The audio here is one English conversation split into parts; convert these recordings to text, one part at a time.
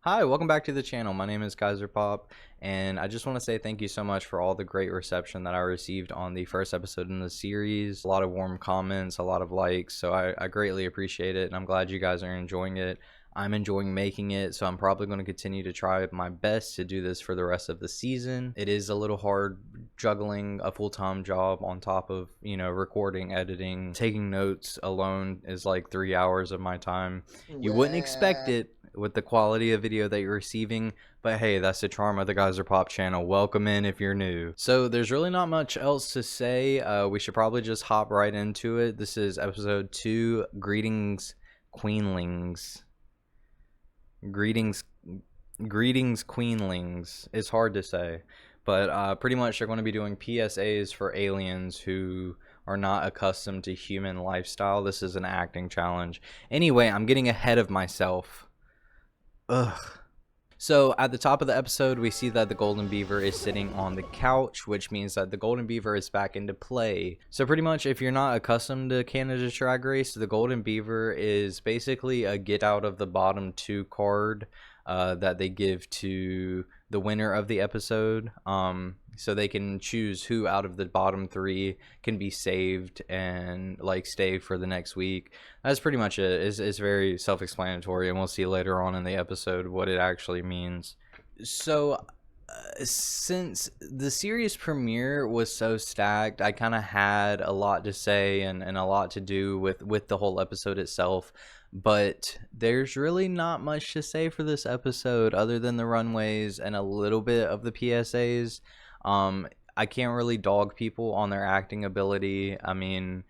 Hi, welcome back to the channel. My name is Gyserpop, and I just want to say thank you so much for all the great reception that I received on the first episode in the series. A lot of warm comments, a lot of likes, so I greatly appreciate it, and I'm glad you guys are enjoying it. I'm enjoying making it, so I'm probably going to continue to try my best to do this for the rest of the season. It is a little hard juggling a full-time job on top of, recording, editing. Taking notes alone is like 3 hours of my time. You wouldn't expect it with the quality of video that you're receiving, but hey, that's the charm of the Gyserpop channel. Welcome in if you're new. So there's really not much else to say. We should probably just hop right into it. This is episode 2. Greetings, queenlings. Greetings, queenlings. It's hard to say, but pretty much they're going to be doing PSAs for aliens who are not accustomed to human lifestyle. This is an acting challenge. Anyway, I'm getting ahead of myself. Ugh. So at the top of the episode, we see that the golden beaver is sitting on the couch, which means that the golden beaver is back into play. So pretty much, if you're not accustomed to Canada's Drag Race, the golden beaver is basically a get out of the bottom 2 card that they give to the winner of the episode, so they can choose who out of the bottom 3 can be saved and like stay for the next week. That's pretty much it. It's very self-explanatory, and we'll see later on in the episode what it actually means. So since the series premiere was so stacked, I kind of had a lot to say and a lot to do with the whole episode itself, but there's really not much to say for this episode other than the runways and a little bit of the PSAs. I can't really dog people on their acting ability. I mean,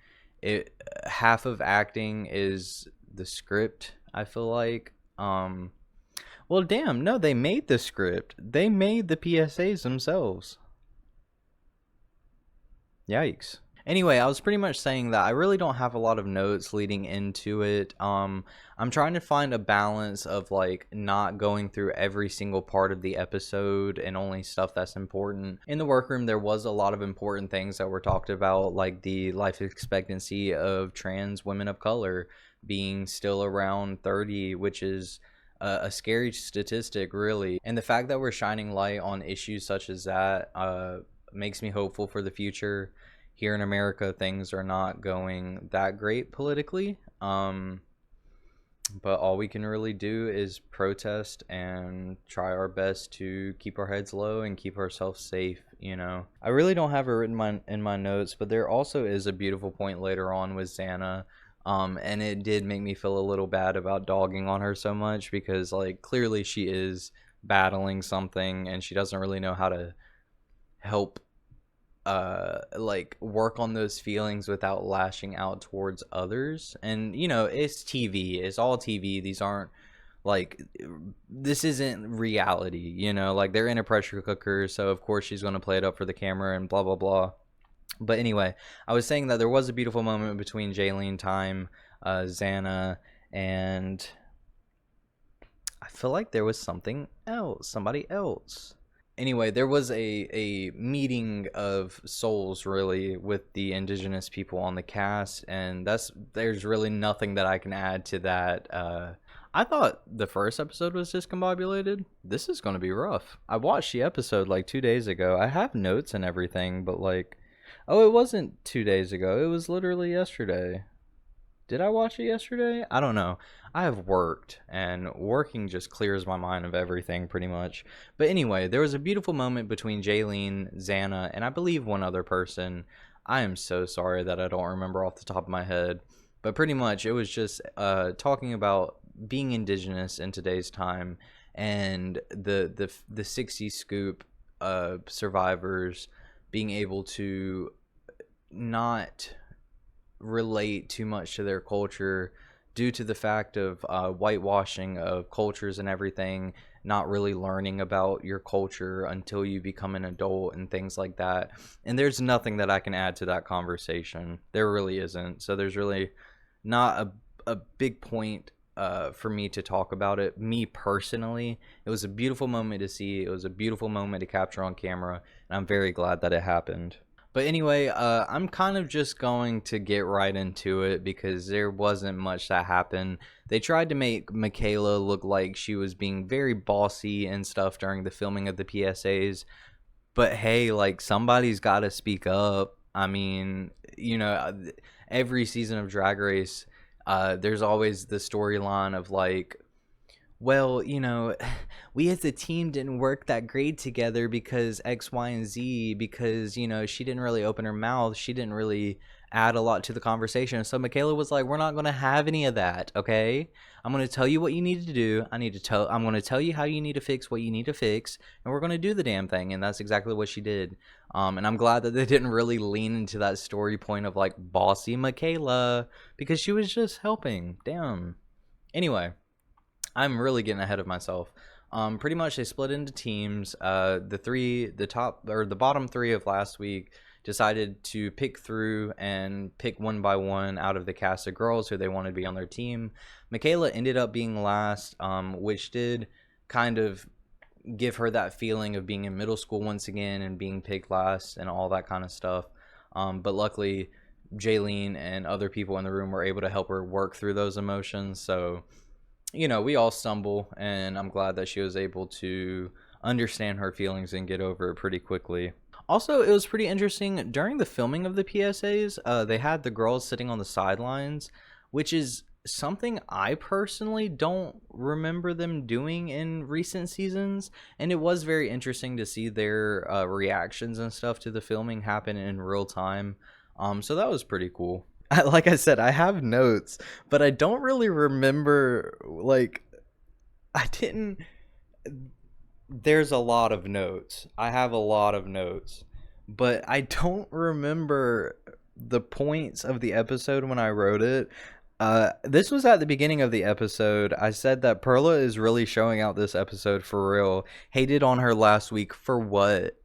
half of acting is the script, I feel like. Well, damn, no, they made the script. They made the PSAs themselves. Yikes. Anyway, I was pretty much saying that I really don't have a lot of notes leading into it. I'm trying to find a balance of like not going through every single part of the episode and only stuff that's important. In the workroom, there was a lot of important things that were talked about, like the life expectancy of trans women of color being still around 30, which is a scary statistic, really. And the fact that we're shining light on issues such as that makes me hopeful for the future. Here in America, things are not going that great politically, but all we can really do is protest and try our best to keep our heads low and keep ourselves safe. I really don't have it written in my notes, but there also is a beautiful point later on with Xana. And it did make me feel a little bad about dogging on her so much, because like clearly she is battling something and she doesn't really know how to help like work on those feelings without lashing out towards others. And it's TV, it's all TV. These aren't like, this isn't reality, like they're in a pressure cooker, so of course she's going to play it up for the camera and blah blah blah. But anyway, I was saying that there was a beautiful moment between Jaylene Time, Xana, and I feel like there was somebody else. Anyway, there was a meeting of souls, really, with the indigenous people on the cast, and there's really nothing that I can add to that. I thought the first episode was discombobulated. This is going to be rough. I watched the episode like 2 days ago. I have notes and everything, but like, oh, it wasn't 2 days ago. It was literally yesterday. Did I watch it yesterday? I don't know. I have worked, and working just clears my mind of everything pretty much. But anyway, there was a beautiful moment between Jaylene, Xana, and I believe one other person. I am so sorry that I don't remember off the top of my head. But pretty much it was just talking about being indigenous in today's time, and the 60 scoop survivors being able to not relate too much to their culture due to the fact of whitewashing of cultures and everything, not really learning about your culture until you become an adult and things like that. And there's nothing that I can add to that conversation. There really isn't. So there's really not a big point for me to talk about it. Me personally, it was a beautiful moment to see. It was a beautiful moment to capture on camera, and I'm very glad that it happened. But anyway, I'm kind of just going to get right into it because there wasn't much that happened. They tried to make Michaela look like she was being very bossy and stuff during the filming of the PSAs. But hey, like, somebody's got to speak up. I mean, every season of Drag Race, there's always the storyline of like, well, we as a team didn't work that great together because X, Y, and Z, because, she didn't really open her mouth. She didn't really add a lot to the conversation. So Michaela was like, we're not going to have any of that, okay? I'm going to tell you what you need to do. I'm going to tell you how you need to fix what you need to fix, and we're going to do the damn thing. And that's exactly what she did. And I'm glad that they didn't really lean into that story point of like bossy Michaela, because she was just helping. Damn. Anyway, I'm really getting ahead of myself. Pretty much they split into teams. The bottom three of last week decided to pick through and pick one by one out of the cast of girls who they wanted to be on their team. Michaela ended up being last, which did kind of give her that feeling of being in middle school once again and being picked last and all that kind of stuff. But luckily, Jaylene and other people in the room were able to help her work through those emotions. So we all stumble, and I'm glad that she was able to understand her feelings and get over it pretty quickly. Also, it was pretty interesting during the filming of the PSAs. They had the girls sitting on the sidelines, which is something I personally don't remember them doing in recent seasons, and it was very interesting to see their reactions and stuff to the filming happen in real time. So that was pretty cool. Like I said, I have notes, but I don't really remember, like, I didn't. There's a lot of notes. I have a lot of notes, but I don't remember the points of the episode when I wrote it. This was at the beginning of the episode. I said that Perla is really showing out this episode for real. Hated on her last week for what?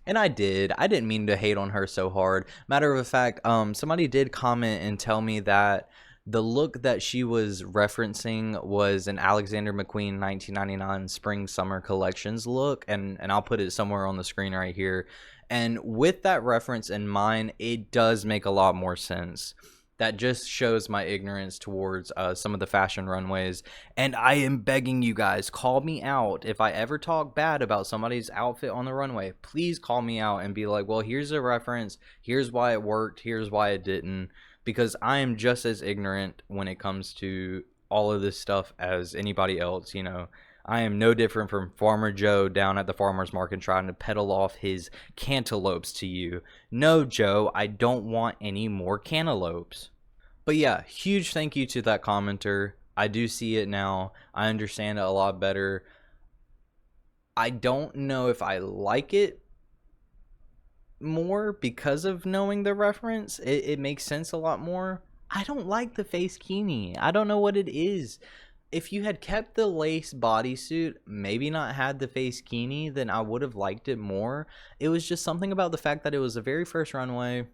And I did. I didn't mean to hate on her so hard. Matter of fact, somebody did comment and tell me that the look that she was referencing was an Alexander McQueen 1999 Spring Summer Collections look, and I'll put it somewhere on the screen right here. And with that reference in mind, it does make a lot more sense. That just shows my ignorance towards some of the fashion runways. And I am begging you guys, call me out. If I ever talk bad about somebody's outfit on the runway, please call me out and be like, well, here's a reference. Here's why it worked. Here's why it didn't. Because I am just as ignorant when it comes to all of this stuff as anybody else. I am no different from Farmer Joe down at the farmer's market trying to peddle off his cantaloupes to you. No, Joe, I don't want any more cantaloupes. But yeah, huge thank you to that commenter. I do see it now. I understand it a lot better. I don't know if I like it more because of knowing the reference. It makes sense a lot more. I don't like the face kini. I don't know what it is. If you had kept the lace bodysuit, maybe not had the face kini, then I would have liked it more. It was just something about the fact that it was the very first runway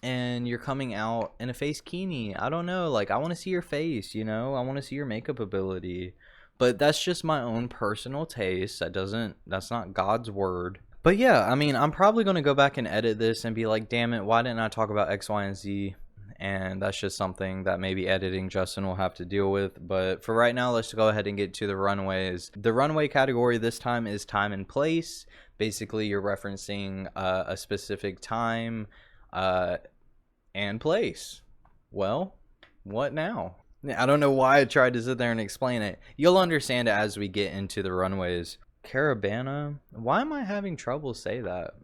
and you're coming out in a face kini. I don't know, like, I want to see your face, I want to see your makeup ability. But that's just my own personal taste. That's not God's word. But yeah, I mean, I'm probably going to go back and edit this and be like, damn it, why didn't I talk about X, Y, and Z? And that's just something that maybe editing Justin will have to deal with. But for right now, let's go ahead and get to the runways. The runway category this time is time and place. Basically, you're referencing a specific time and place. Well, what now? I don't know why I tried to sit there and explain it. You'll understand it as we get into the runways. Caravana? Why am I having trouble say that?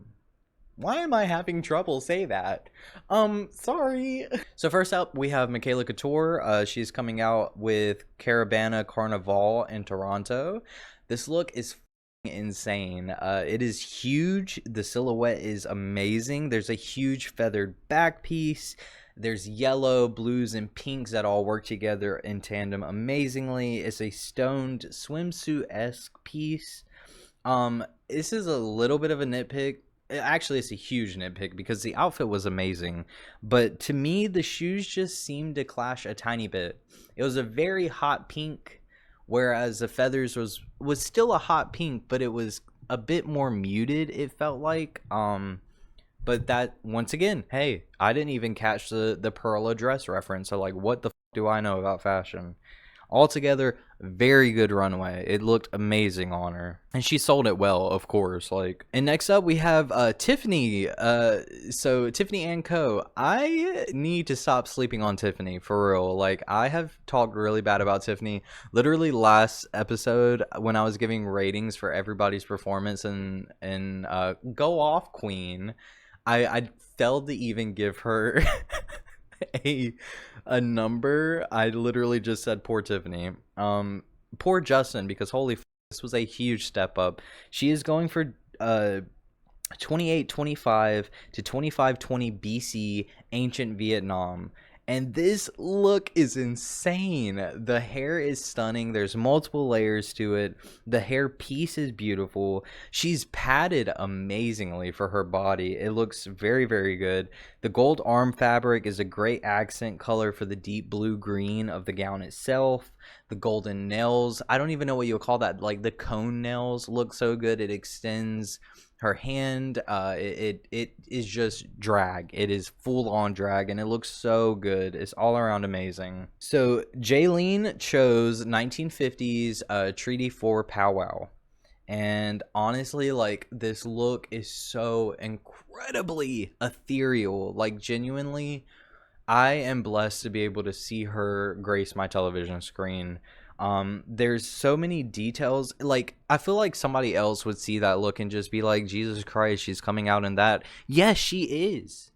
Sorry. So first up, we have Michaela Couture. She's coming out with Caravana Carnival in Toronto. This look is insane. It is huge. The silhouette is amazing. There's a huge feathered back piece. There's yellow, blues, and pinks that all work together in tandem amazingly. It's a stoned swimsuit-esque piece. This is a little bit of a nitpick. Actually, it's a huge nitpick because the outfit was amazing. But to me, the shoes just seemed to clash a tiny bit. It was a very hot pink, whereas the feathers was still a hot pink, but it was a bit more muted, it felt like. But that, once again, hey, I didn't even catch the Perla dress reference. So like, what the do I know about fashion? Altogether, very good runway. It looked amazing on her, and she sold it well, of course. Like, and next up we have Tiffany. So Tiffany and Co. I need to stop sleeping on Tiffany for real. Like, I have talked really bad about Tiffany. Literally last episode when I was giving ratings for everybody's performance and Go Off Queen, I failed to even give her a a number. I literally just said poor Tiffany. Poor Justin, because holy this was a huge step up. She is going for 2825 to 2520 BC ancient Vietnam. And this look is insane. The hair is stunning. There's multiple layers to it. The hair piece is beautiful. She's padded amazingly for her body. It looks very, very good. The gold arm fabric is a great accent color for the deep blue green of the gown itself. The golden nails, I don't even know what you'll call that. Like the cone nails look so good. It extends her hand. It is just drag. It is full on drag, and it looks so good. It's all around amazing. So Jaylene chose 1950s Treaty 4 powwow, and honestly, like, this look is so incredibly ethereal. Like, genuinely, I am blessed to be able to see her grace my television screen. There's so many details. Like, I feel like somebody else would see that look and just be like, Jesus Christ, she's coming out in that. Yes, she is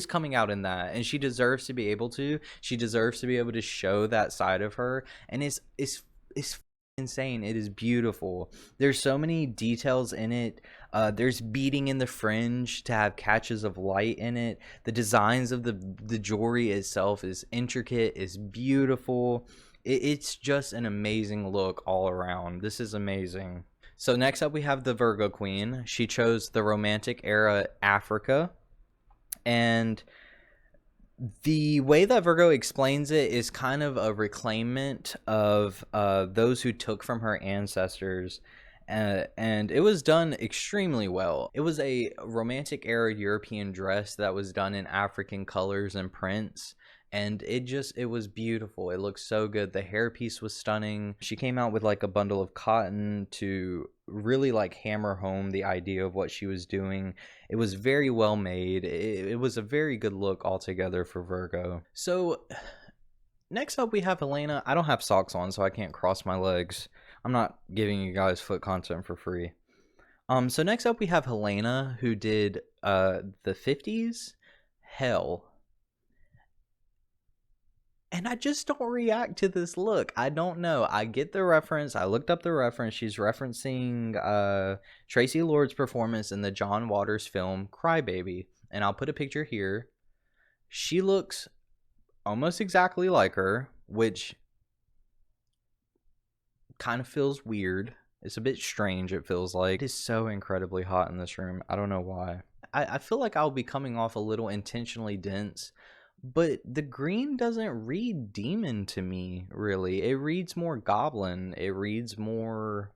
coming out in that, and she deserves to be able to. She deserves to be able to show that side of her, and it's insane. It is beautiful. There's so many details in it. There's beading in the fringe to have catches of light in it. The designs of the jewelry itself is intricate, is beautiful. It's just an amazing look all around. This is amazing. So next up we have the Virgo Queen. She chose the Romantic era Africa, and the way that Virgo explains it is kind of a reclaimment of those who took from her ancestors, and it was done extremely well. It was a Romantic era European dress that was done in African colors and prints, and it was beautiful. It looked so good. The hairpiece was stunning. She came out with like a bundle of cotton to really like hammer home the idea of what she was doing. It was very well made. It was a very good look altogether for Virgo. So next up we have Helena. I don't have socks on, so I can't cross my legs. I'm not giving you guys foot content for free. So next up we have Helena, who did the 50s Hell. And I just don't react to this look. I don't know. I get the reference. I looked up the reference. She's referencing Tracy Lord's performance in the John Waters film Crybaby. And I'll put a picture here. She looks almost exactly like her, which kind of feels weird. It's a bit strange, it feels like. It is so incredibly hot in this room. I don't know why. I feel like I'll be coming off a little intentionally dense, but the green doesn't read demon to me, really. It reads more goblin. It reads more,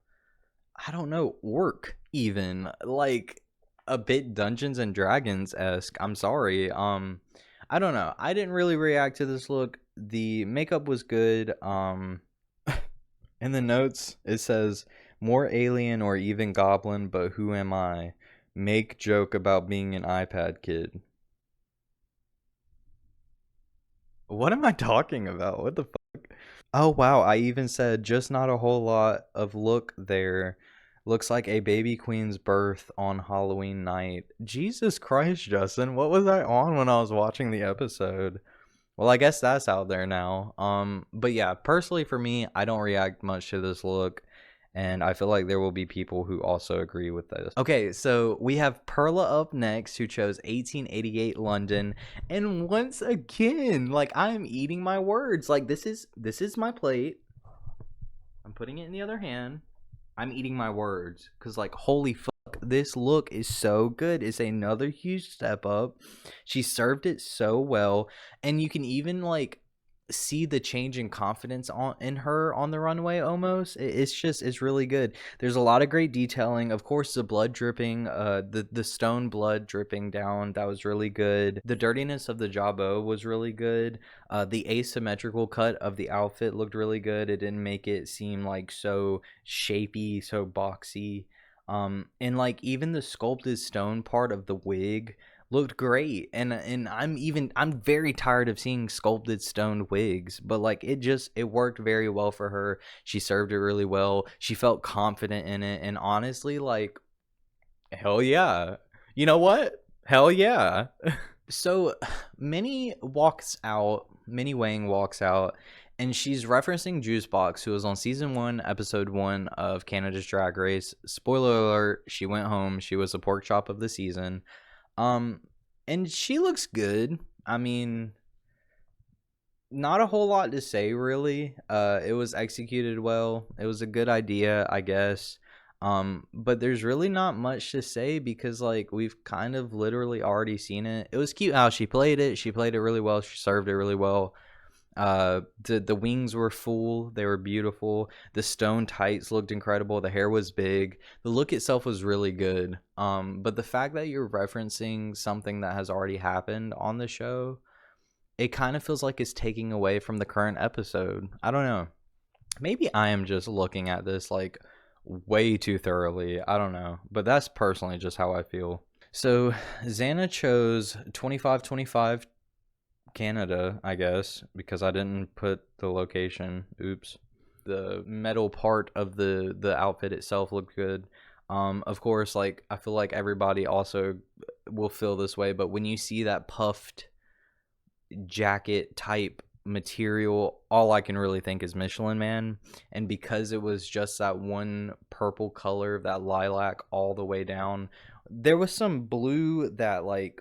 I don't know, orc even. Like a bit Dungeons and Dragons-esque. I'm sorry. I don't know. I didn't really react to this look. The makeup was good. In the notes, it says, more alien or even goblin, but who am I? Make joke about being an iPad kid. What am I talking about? What the fuck? Oh, wow. I even said just not a whole lot of look there. Looks like a baby queen's birth on Halloween night. Jesus Christ, Justin. What was I on when I was watching the episode? Well, I guess that's out there now. But yeah, personally for me, I don't react much to this look, and I feel like there will be people who also agree with this. Okay, so we have Perla up next, who chose 1888 London, and once again, like, I'm eating my words. Like, this is my plate. I'm putting it in the other hand. I'm eating my words, because, like, holy fuck, this look is so good. It's another huge step up. She served it so well, and you can even, like, see the change in confidence in her on the runway. Almost, it's really good. There's a lot of great detailing. Of course, the blood dripping, the stone blood dripping down, that was really good. The dirtiness of the jabot was really good. The asymmetrical cut of the outfit looked really good. It didn't make it seem like so shapy, so boxy. And like even the sculpted stone part of the wig looked great. And I'm very tired of seeing sculpted stone wigs, but like it worked very well for her. She served it really well. She felt confident in it, and honestly, like, hell yeah. You know what? Hell yeah. So Minnie Wang walks out, and she's referencing Juicebox, who was on season 1, episode 1 of Canada's Drag Race. Spoiler alert, she went home. She was the pork chop of the season. Um, and she looks good. I mean, not a whole lot to say really. It was executed well. It was a good idea, I guess. But there's really not much to say because like we've kind of literally already seen it. It was cute how she played it. She played it really well. She served it really well. The wings were full, they were beautiful. The stone tights looked incredible. The hair was big. The look itself was really good. But the fact that you're referencing something that has already happened on the show, it kind of feels like it's taking away from the current episode. I don't know. Maybe I am just looking at this like way too thoroughly. I don't know, but that's personally just how I feel. So Xana chose 2525 Canada, I guess, because I didn't put the location. Oops. The metal part of the outfit itself looked good. Of course, like I feel like everybody also will feel this way, but when you see that puffed jacket type material, all I can really think is Michelin Man. And because it was just that one purple color, that lilac all the way down, there was some blue that like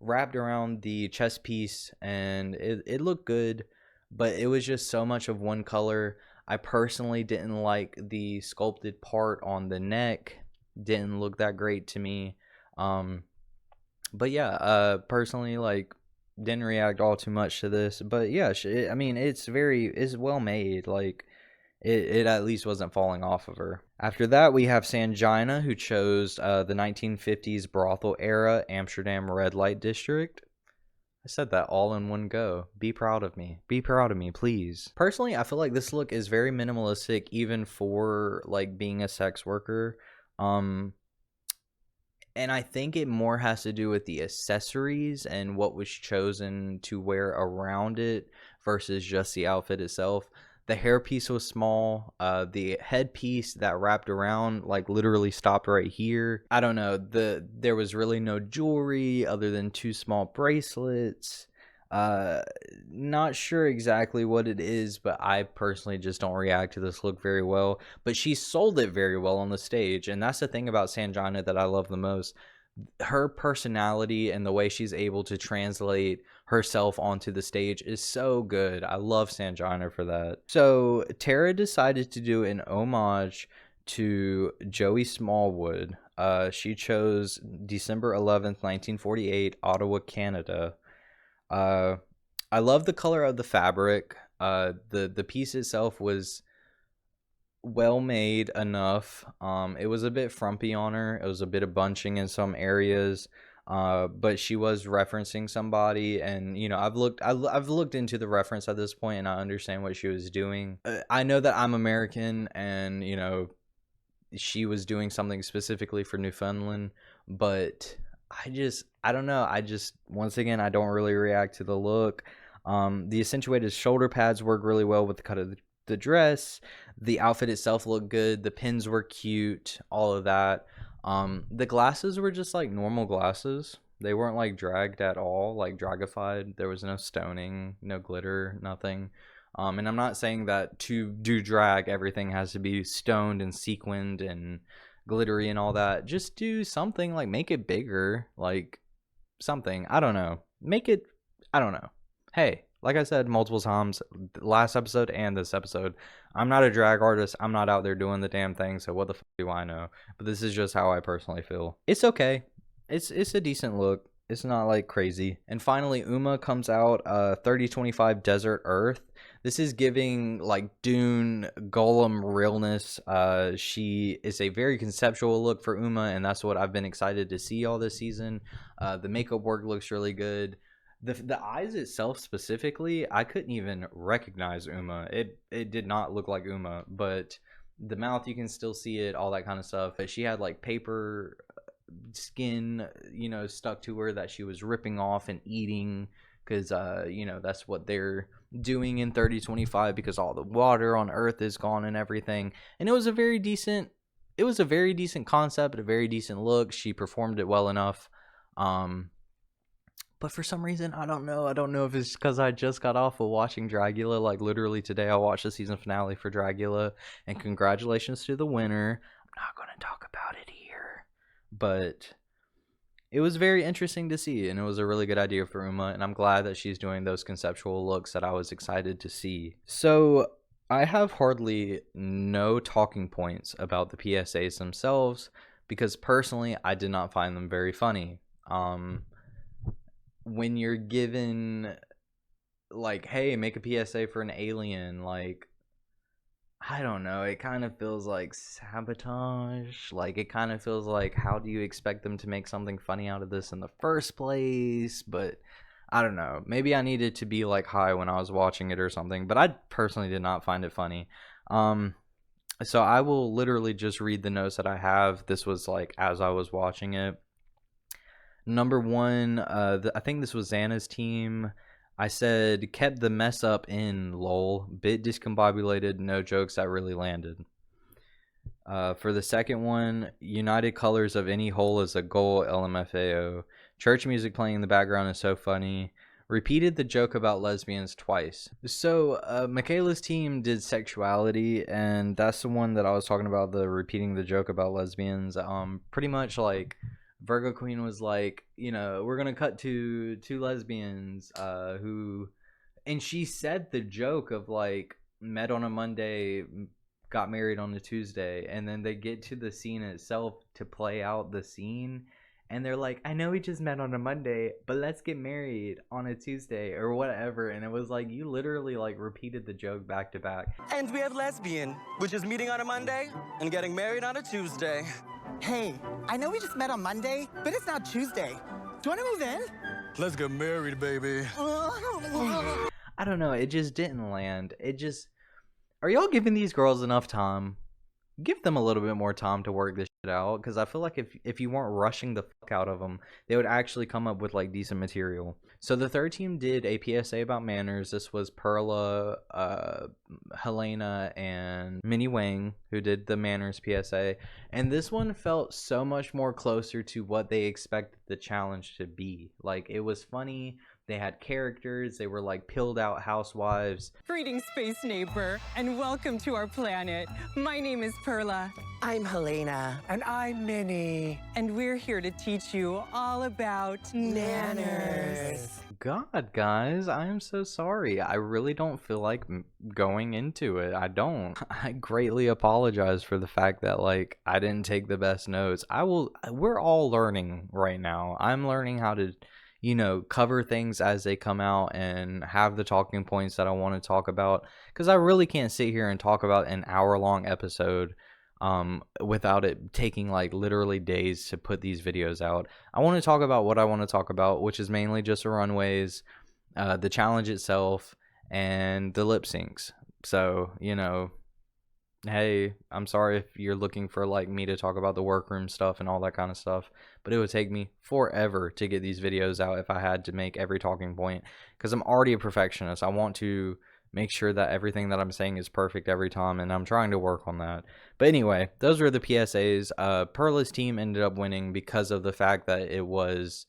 wrapped around the chest piece, and it looked good, but it was just so much of one color. I personally didn't like the sculpted part on the neck. Didn't look that great to me. But yeah, personally, like, didn't react all too much to this. But yeah, I mean, it's well made. Like, it at least wasn't falling off of her. After that, we have Sangina, who chose the 1950s brothel era Amsterdam red light district. I said that all in one go. Be proud of me. Be proud of me, please. Personally, I feel like this look is very minimalistic, even for like being a sex worker. And I think it more has to do with the accessories and what was chosen to wear around it versus just the outfit itself. The hairpiece was small. The headpiece that wrapped around like literally stopped right here. I don't know. There was really no jewelry other than 2 small bracelets. Not sure exactly what it is, but I personally just don't react to this look very well. But she sold it very well on the stage, and that's the thing about Sangina that I love the most. Her personality and the way she's able to translate herself onto the stage is so good. I love Sangina for that. So Tara decided to do an homage to Joey Smallwood. She chose December 11th, 1948, Ottawa, Canada. I love the color of the fabric. The piece itself was well made enough. It was a bit frumpy on her. It was a bit of bunching in some areas. But she was referencing somebody, and you know, I've looked into the reference at this point, and I understand what she was doing. I know that I'm American, and you know, she was doing something specifically for Newfoundland, but I don't know. Once again, I don't really react to the look. The accentuated shoulder pads work really well with the cut of the dress. The outfit itself looked good. The pins were cute. All of that. The glasses were just like normal glasses. They weren't like dragged at all, like dragified. There was no stoning, no glitter, nothing. And I'm not saying that to do drag, everything has to be stoned and sequined and glittery and all that. Just do something, like make it bigger, like something. I don't know. Make it, I don't know. Hey, like I said multiple times, last episode and this episode, I'm not a drag artist. I'm not out there doing the damn thing, so what the fuck do I know? But this is just how I personally feel. It's okay. It's a decent look. It's not like crazy. And finally, Uma comes out 3025 Desert Earth. This is giving like Dune Golem realness. She is a very conceptual look for Uma, and that's what I've been excited to see all this season. The makeup work looks really good. The eyes itself specifically, I couldn't even recognize Uma. It did not look like Uma, but the mouth, you can still see it, all that kind of stuff. But she had like paper skin, stuck to her that she was ripping off and eating, because that's what they're doing in 3025, because all the water on Earth is gone and everything. And it was a very decent concept, a very decent look. She performed it well enough. But for some reason, I don't know if it's because I just got off of watching Dragula. Like, literally today, I watched the season finale for Dragula. And congratulations to the winner. I'm not going to talk about it here. But it was very interesting to see. And it was a really good idea for Uma. And I'm glad that she's doing those conceptual looks that I was excited to see. So I have hardly no talking points about the PSAs themselves, because personally, I did not find them very funny. When you're given like, hey, make a PSA for an alien, like, I don't know, it kind of feels like sabotage. Like, it kind of feels like, how do you expect them to make something funny out of this in the first place? But I don't know, maybe I needed to be like high when I was watching it or something, but I personally did not find it funny. So I will literally just read the notes that I have. This was like as I was watching it. Number one, I think this was Xana's team. I said, kept the mess up in, lol. Bit discombobulated, no jokes that really landed. For the second one, United Colors of Any Hole is a Goal, LMFAO. Church music playing in the background is so funny. Repeated the joke about lesbians twice. So, Michaela's team did sexuality, and that's the one that I was talking about, the repeating the joke about lesbians. Pretty much like, Virgo Queen was like, we're gonna cut to two lesbians who, and she said the joke of like, met on a Monday, got married on a Tuesday, and then they get to the scene itself to play out the scene, and they're like, I know we just met on a Monday, but let's get married on a Tuesday or whatever. And it was like, you literally like repeated the joke back to back. And we have lesbian, which is meeting on a Monday and getting married on a Tuesday. Hey, I know we just met on Monday, but it's not Tuesday. Do you want to move in? Let's get married, baby. I don't know, it just didn't land. Are y'all giving these girls enough time? Give them a little bit more time to work this shit out, because I feel like if you weren't rushing the fuck out of them, they would actually come up with like decent material. So the third team did a PSA about manners. This was Perla, Helena, and Minnie Wang who did the manners PSA, and this one felt so much more closer to what they expected the challenge to be. Like, it was funny. They had characters. They were like pilled out housewives. Greetings, space neighbor, and welcome to our planet. My name is Perla. I'm Helena. And I'm Minnie. And we're here to teach you all about Manners. God, guys, I am so sorry. I really don't feel like going into it. I don't. I greatly apologize for the fact that like I didn't take the best notes. We're all learning right now. I'm learning how to cover things as they come out and have the talking points that I want to talk about, because I really can't sit here and talk about an hour-long episode without it taking like literally days to put these videos out. I want to talk about what I want to talk about, which is mainly just the runways, the challenge itself, and the lip syncs. So, hey, I'm sorry if you're looking for like me to talk about the workroom stuff and all that kind of stuff, but it would take me forever to get these videos out if I had to make every talking point, because I'm already a perfectionist. I want to make sure that everything that I'm saying is perfect every time, and I'm trying to work on that. But anyway, those were the PSAs. Perla's team ended up winning because of the fact that it was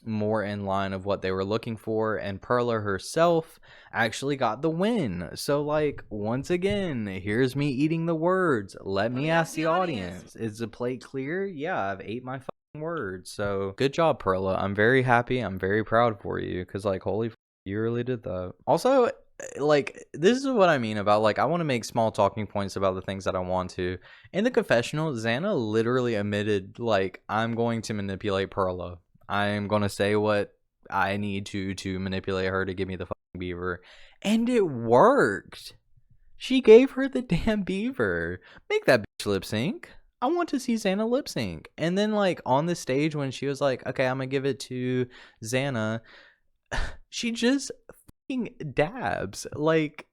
more in line of what they were looking for, and Perla herself actually got the win. So like, once again, here's me eating the words. Let me ask the audience, is the plate clear? Yeah, I've ate my fucking words. So good job, Perla. I'm very happy. I'm very proud for you, because like, holy you really did that. Also, like, this is what I mean about like, I want to make small talking points about the things that I want to. In the confessional, Xana literally admitted like, I'm going to manipulate Perla. I'm gonna say what I need to manipulate her to give me the fucking beaver. And it worked. She gave her the damn beaver. Make that bitch lip sync. I want to see Xana lip sync. And then, like, on the stage when she was like, okay, I'm gonna give it to Xana, she just fucking dabs. Like,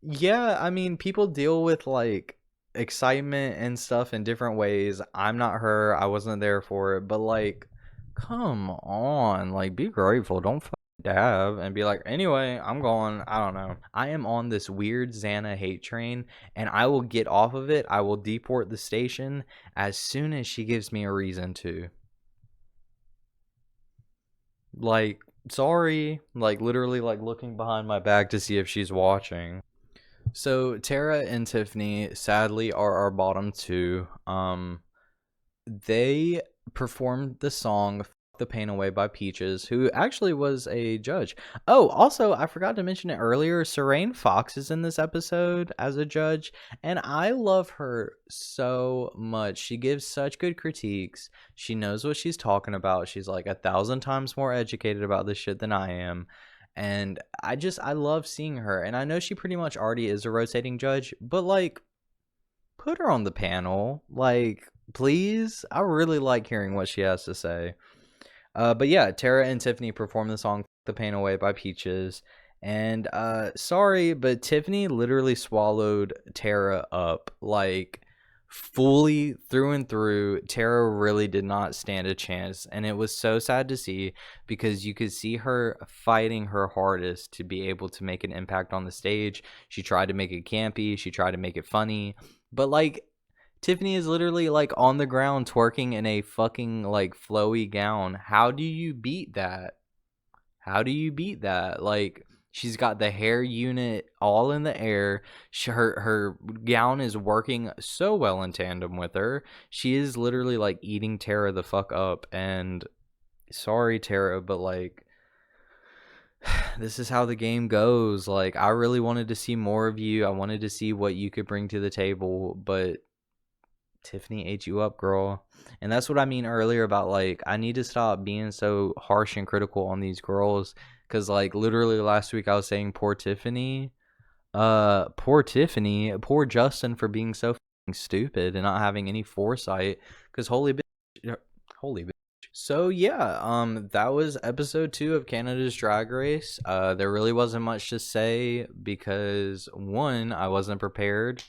yeah, I mean, people deal with, like, excitement and stuff in different ways. I'm not her. I wasn't there for it. But, like, come on. Like, be grateful. Don't fucking dab and be like, anyway, I'm going. I don't know. I am on this weird Xana hate train, and I will get off of it. I will deport the station as soon as she gives me a reason to. Like, sorry. Like, literally, like, looking behind my back to see if she's watching. So Tara and Tiffany sadly are our bottom two. They performed the song "F the Pain Away" by Peaches, who actually was a judge. Oh, also, I forgot to mention it earlier. Serene Fox is in this episode as a judge, and I love her so much. She gives such good critiques. She knows what she's talking about. She's like 1,000 times more educated about this shit than I am. And I love seeing her. And I know she pretty much already is a rotating judge, but like, put her on the panel. Like, please. I really like hearing what she has to say. But yeah, Tara and Tiffany performed the song "The Pain Away" by Peaches. And sorry, but Tiffany literally swallowed Tara up. Like, fully through and through. Tara really did not stand a chance, and it was so sad to see because you could see her fighting her hardest to be able to make an impact on the stage. She tried to make it campy, she tried to make it funny, but like, Tiffany is literally like on the ground twerking in a fucking like flowy gown. How do you beat that? How do you beat that? Like, she's got the hair unit all in the air. Her gown is working so well in tandem with her. She is literally like eating Tara the fuck up. And sorry, Tara, but like, this is how the game goes. Like, I really wanted to see more of you. I wanted to see what you could bring to the table, but Tiffany ate you up, girl. And that's what I mean earlier about, like, I need to stop being so harsh and critical on these girls, because like, literally last week I was saying poor Tiffany, poor Justin for being so fucking stupid and not having any foresight, because holy bitch. So yeah, that was episode 2 of Canada's Drag Race. There really wasn't much to say because, one, I wasn't prepared.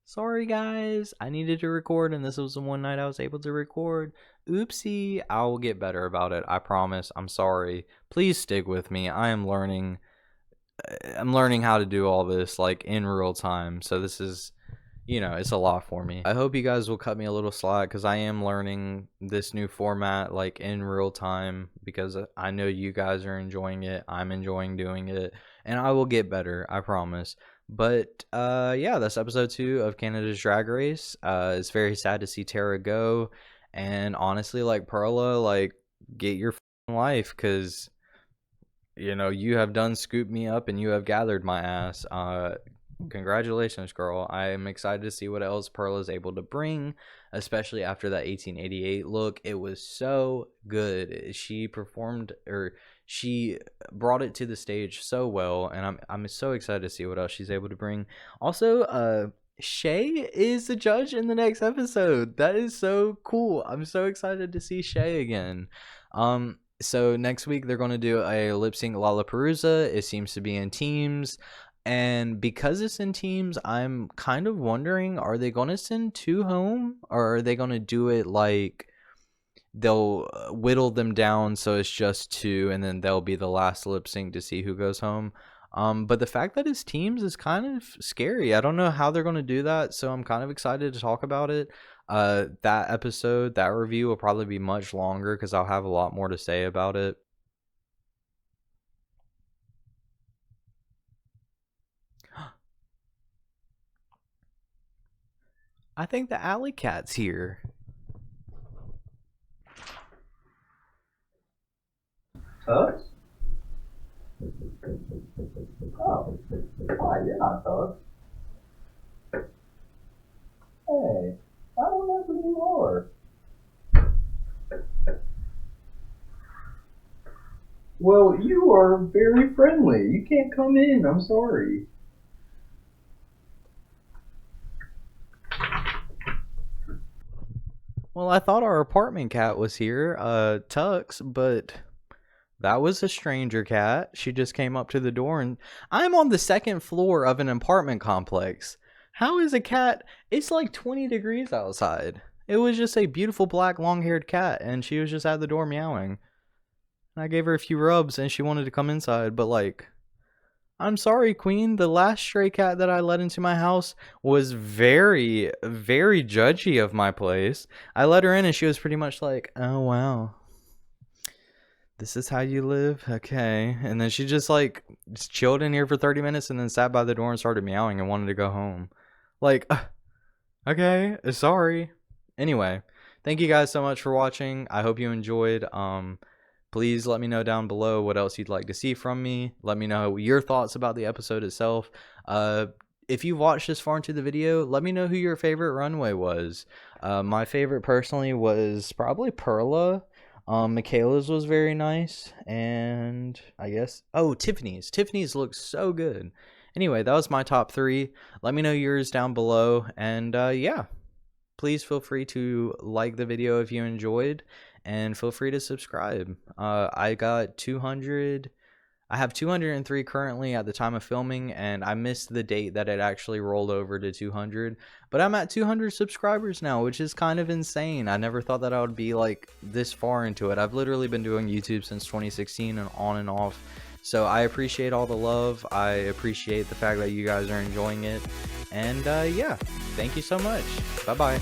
Sorry guys, I needed to record and this was the one night I was able to record. Oopsie, I will get better about it. I promise. I'm sorry. Please stick with me. I'm learning how to do all this like in real time. So this is, it's a lot for me. I hope you guys will cut me a little slack because I am learning this new format like in real time, because I know you guys are enjoying it. I'm enjoying doing it, and I will get better. I promise. But yeah, that's episode 2 of Canada's Drag Race. It's very sad to see Tara go, and honestly, like, Perla, like, get your life, because you have done scooped me up and you have gathered my ass. Congratulations, girl. I am excited to see what else Perla is able to bring, especially after that 1888 look. It was so good. She performed, or she brought it to the stage so well, and I'm so excited to see what else she's able to bring. Also, Shay is the judge in the next episode. That is so cool. I'm so excited to see Shay again. So next week they're going to do a lip sync Lollapalooza. It seems to be in teams. And because it's in teams, I'm kind of wondering, are they going to send 2 home? Or are they going to do it like they'll whittle them down so it's just 2 and then they'll be the last lip sync to see who goes home? But the fact that it's teams is kind of scary. I don't know how they're going to do that, so I'm kind of excited to talk about it. That episode, that review will probably be much longer because I'll have a lot more to say about it. I think the alley cat's here. Tux? Oh. Hi, you're not Tux. Hey, I don't know who you are. Well, you are very friendly. You can't come in. I'm sorry. Well, I thought our apartment cat was here, Tux, but that was a stranger cat. She just came up to the door, and I'm on the second floor of an apartment complex. How is a cat? It's like 20 degrees outside. It was just a beautiful black long-haired cat, and she was just at the door meowing. And I gave her a few rubs, and she wanted to come inside, but like, I'm sorry, Queen. The last stray cat that I let into my house was very, very judgy of my place. I let her in, and she was pretty much like, "Oh wow, this is how you live, okay." And then she just like just chilled in here for 30 minutes, and then sat by the door and started meowing and wanted to go home. Like, okay, sorry. Anyway, thank you guys so much for watching. I hope you enjoyed. Please let me know down below what else you'd like to see from me. Let me know your thoughts about the episode itself. If you watched this far into the video, let me know who your favorite runway was. My favorite personally was probably Perla. Michaela's was very nice. And I guess, oh, Tiffany's. Tiffany's looks so good. Anyway, that was my top 3. Let me know yours down below. And yeah, please feel free to like the video if you enjoyed. And feel free to subscribe. I have 203 currently at the time of filming, and I missed the date that it actually rolled over to 200. But I'm at 200 subscribers now, which is kind of insane. I never thought that I would be like this far into it. I've literally been doing YouTube since 2016 and on and off. So I appreciate all the love. I appreciate the fact that you guys are enjoying it. And yeah, thank you so much. Bye-bye.